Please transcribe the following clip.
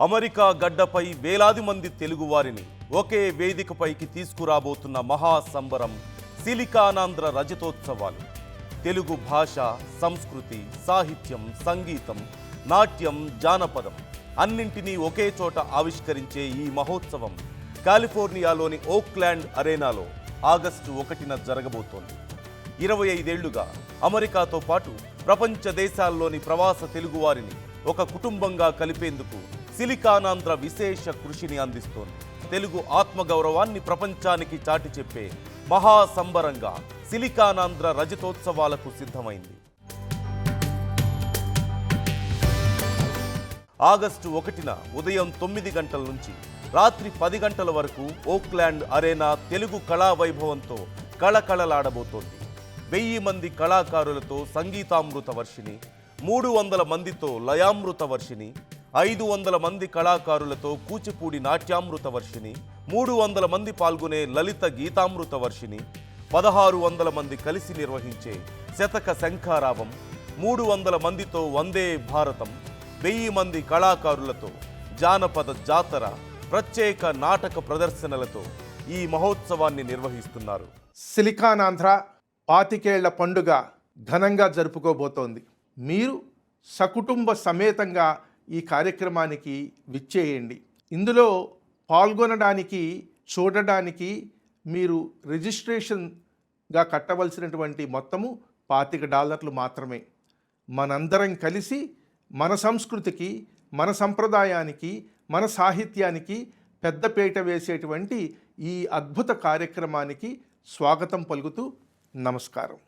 America గడ్డపై వేలాది మంది తెలుగువారిని ఒకే వేదికపైకి తీసుకురాబోతున్న మహాసంబరం సిలికానాంధ్ర రజతోత్సవాలు. తెలుగు భాష, సంస్కృతి, సాహిత్యం, సంగీతం, నాట్యం, జానపదం అన్నింటినీ ఒకే చోట ఆవిష్కరించే ఈ మహోత్సవం కాలిఫోర్నియాలోని ఓక్లాండ్ అరేనాలో ఆగస్టు 1న జరగబోతోంది. 25 ఏళ్లుగా అమెరికాతో పాటు ప్రపంచ దేశాల్లోని ప్రవాస తెలుగువారిని ఒక కుటుంబంగా కలిపేందుకు సిలికానాంధ్ర విశేష కృషిని అందిస్తోంది. తెలుగు ఆత్మగౌరవాన్ని ప్రపంచానికి చాటి చెప్పే మహాసంబరంగా సిలికానాంధ్ర రజతోత్సవాలకు సిద్ధమైంది. ఆగస్టు 1న ఉదయం 9 గంటల నుంచి రాత్రి 10 గంటల వరకు ఓక్లాండ్ అరేనా తెలుగు కళా వైభవంతో కళకళలాడబోతోంది. 1000 మంది కళాకారులతో సంగీతామృత వర్షిణి, 300 మందితో లయామృత వర్షిణి, 500 మంది కళాకారులతో కూచిపూడి నాట్యామృత వర్షిణి, 300 మంది పాల్గొనే లలిత గీతామృత వర్షిణి, 1600 మంది కలిసి నిర్వహించే శతక శంఖారావం, 300 మందితో వందే భారతం, 1000 మంది కళాకారులతో జానపద జాతర, ప్రత్యేక నాటక ప్రదర్శనలతో ఈ మహోత్సవాన్ని నిర్వహిస్తున్నారు. సిలికానాంధ్ర 25 ఏళ్ల పండుగ ఘనంగా జరుపుకోబోతోంది. మీరు సకుటుంబ సమేతంగా ఈ కార్యక్రమానికి విచ్చేయండి. ఇందులో పాల్గొనడానికి, చూడడానికి మీరు రిజిస్ట్రేషన్గా కట్టవలసినటువంటి మొత్తము $25 మాత్రమే. మనందరం కలిసి మన సంస్కృతికి, మన సంప్రదాయానికి, మన సాహిత్యానికి పెద్దపీట వేసేటువంటి ఈ అద్భుత కార్యక్రమానికి స్వాగతం పలుకుతూ నమస్కారం.